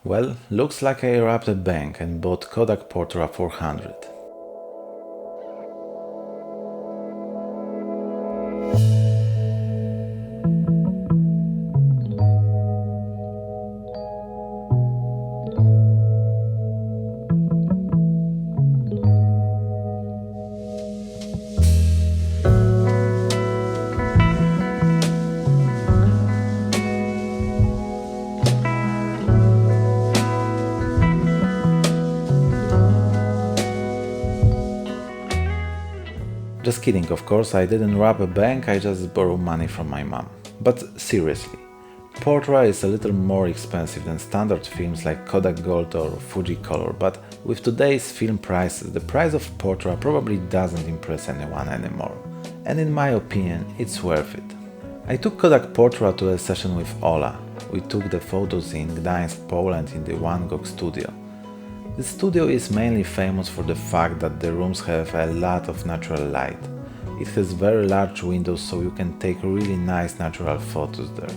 Well, looks like I robbed a bank and bought Kodak Portra 400. Just kidding, of course, I didn't rob a bank, I just borrowed money from my mom. But seriously, Portra is a little more expensive than standard films like Kodak Gold or Fuji Color, but with today's film prices, the price of Portra probably doesn't impress anyone anymore. And in my opinion, it's worth it. I took Kodak Portra to a session with Ola. We took the photos in Gdańsk, Poland in the OneGog Studio. The studio is mainly famous for the fact that the rooms have a lot of natural light. It has very large windows, so you can take really nice natural photos there.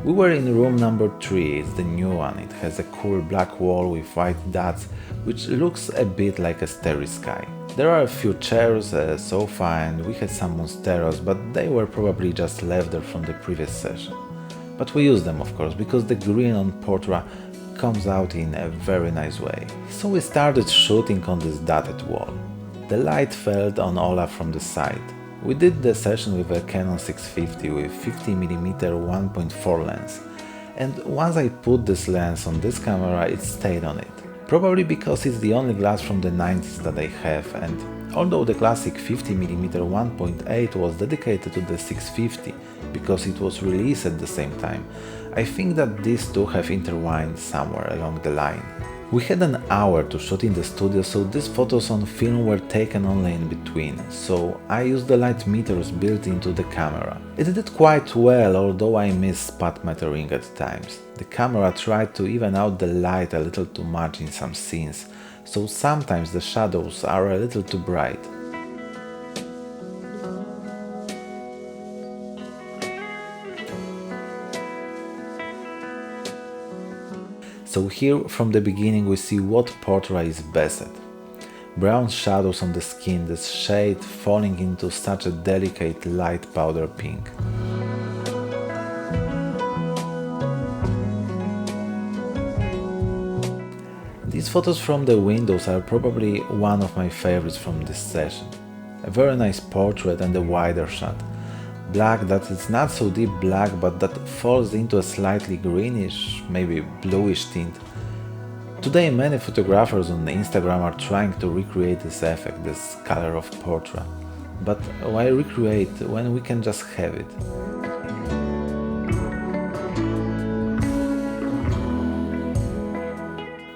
We were in room number 3, it's the new one. It has a cool black wall with white dots, which looks a bit like a starry sky. There are a few chairs, a sofa, and we had some monsteros, but they were probably just left there from the previous session. But we used them, of course, because the green on Portra comes out in a very nice way. So we started shooting on this dotted wall. The light fell on Ola from the side. We did the session with a Canon 650 with 50mm 1.4 lens. And once I put this lens on this camera, it stayed on it. Probably because it's the only glass from the 90s that I have, and although the classic 50mm 1.8 was dedicated to the 650 because it was released at the same time, I think that these two have intertwined somewhere along the line. We had an hour to shoot in the studio, so these photos on film were taken only in between, so I used the light meters built into the camera. It did quite well, although I missed spot metering at times. The camera tried to even out the light a little too much in some scenes, so sometimes the shadows are a little too bright. So here from the beginning we see what Portra is best at. Brown shadows on the skin, this shade falling into such a delicate light powder pink. These photos from the windows are probably one of my favorites from this session. A very nice portrait and a wider shot. Black that is not so deep black, but that falls into a slightly greenish, maybe bluish tint. Today many photographers on Instagram are trying to recreate this effect, this color of Portra. But why recreate when we can just have it?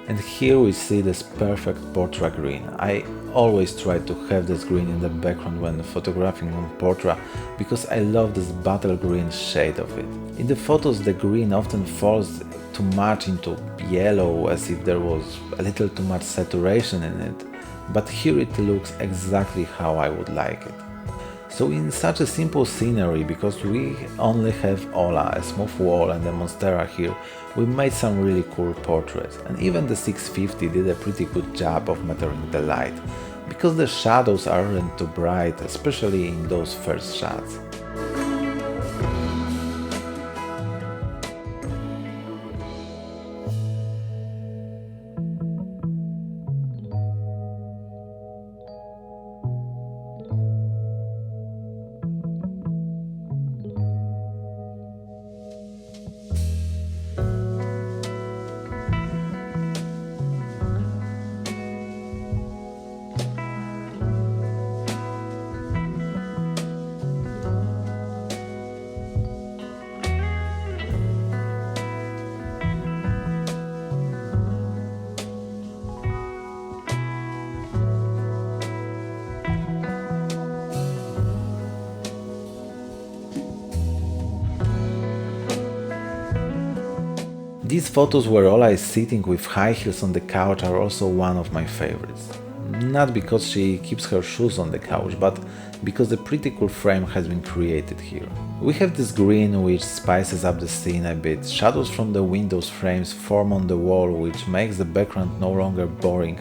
And here we see this perfect Portra green. I always try to have this green in the background when photographing on Portra because I love this bottle green shade of it. In the photos the green often falls too much into yellow, as if there was a little too much saturation in it, but here it looks exactly how I would like it. So in such a simple scenery, because we only have Ola, a smooth wall and a monstera here, we made some really cool portraits, and even the 650 did a pretty good job of metering the light, because the shadows aren't too bright, especially in those first shots. These photos where Ola is sitting with high heels on the couch are also one of my favorites. not because she keeps her shoes on the couch, but because the pretty cool frame has been created here. We have this green which spices up the scene a bit, shadows from the windows frames form on the wall which makes the background no longer boring.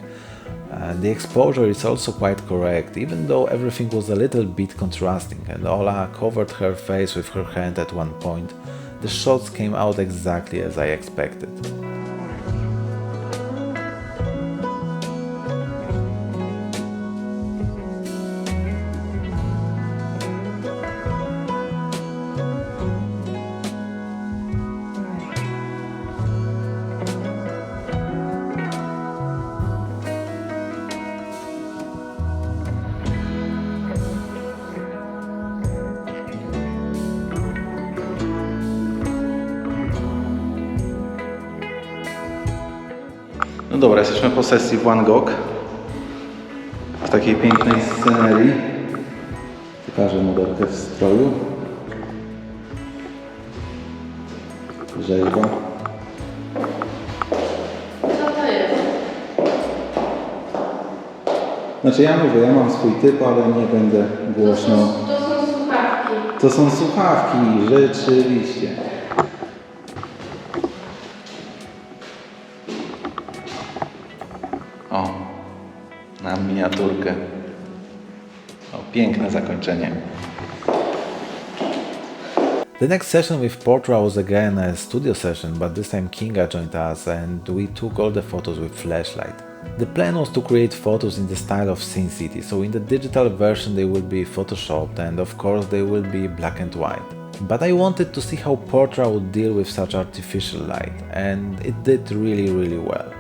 The exposure is also quite correct, even though everything was a little bit contrasting and Ola covered her face with her hand at one point. The shots came out exactly as I expected. No dobra, jesteśmy po sesji w OneGog w takiej pięknej scenerii. Pokażę modelkę w stroju. Rzeźba. Co to jest? Znaczy ja mówię, ja mam swój typ, ale nie będę głośno. To są słuchawki. To są słuchawki, rzeczywiście. O, na miniaturkę. O, piękne zakończenie. The next session with Portra was again a studio session, but this time Kinga joined us and we took all the photos with flashlight. The plan was to create photos in the style of Sin City, so in the digital version they will be photoshopped and of course they will be black and white. But I wanted to see how Portra would deal with such artificial light, and it did really well.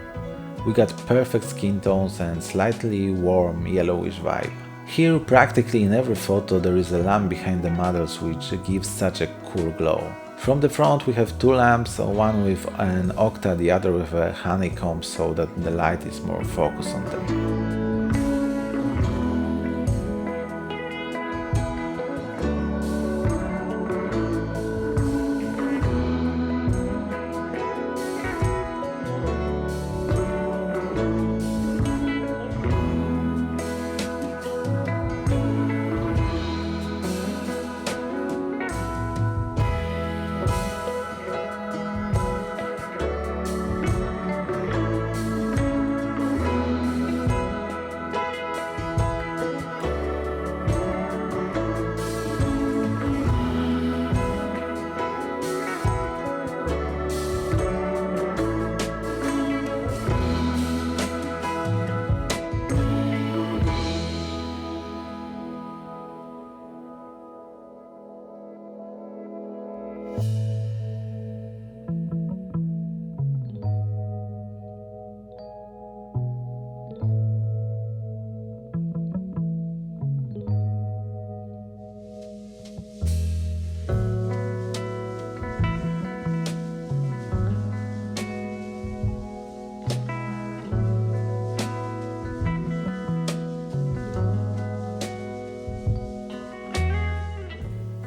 We got perfect skin tones and slightly warm yellowish vibe. Here practically in every photo there is a lamp behind the models which gives such a cool glow. From the front we have two lamps, one with an octa, the other with a honeycomb, so that the light is more focused on them.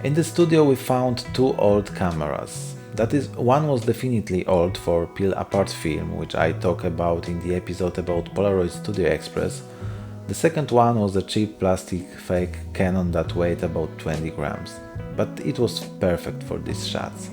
In the studio we found two old cameras. That is, one was definitely old for peel apart film, which I talk about in the episode about Polaroid Studio Express. The second one was a cheap plastic fake Canon that weighed about 20 grams, but it was perfect for these shots.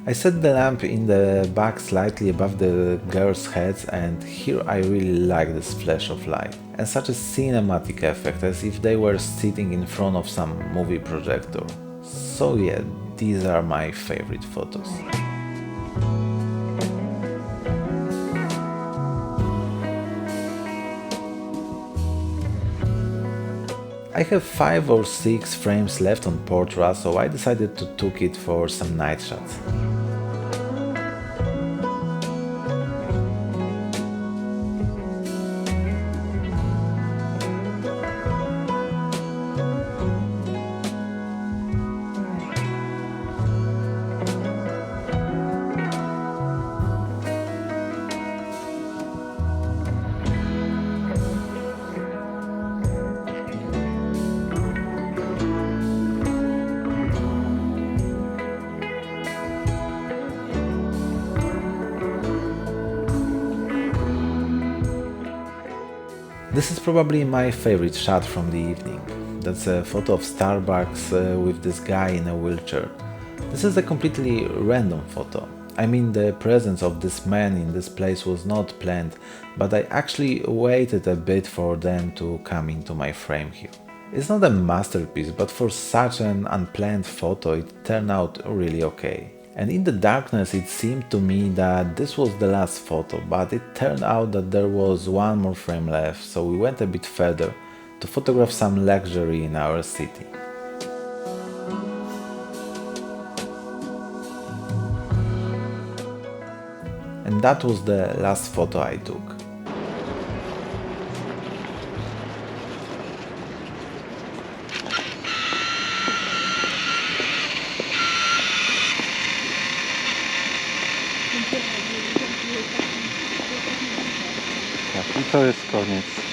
I set the lamp in the back slightly above the girls' heads, and here I really like this flash of light and such a cinematic effect, as if they were sitting in front of some movie projector. So yeah, these are my favorite photos. I have 5 or 6 frames left on Portra, so I decided to take it for some night shots. This is probably my favorite shot from the evening. That's a photo of Starbucks with this guy in a wheelchair. This is a completely random photo. I mean, the presence of this man in this place was not planned, but I actually waited a bit for them to come into my frame here. It's not a masterpiece, but for such an unplanned photo it turned out really okay. And in the darkness it seemed to me that this was the last photo, but it turned out that there was one more frame left, so we went a bit further to photograph some luxury in our city. And that was the last photo I took. Tak, i to jest koniec.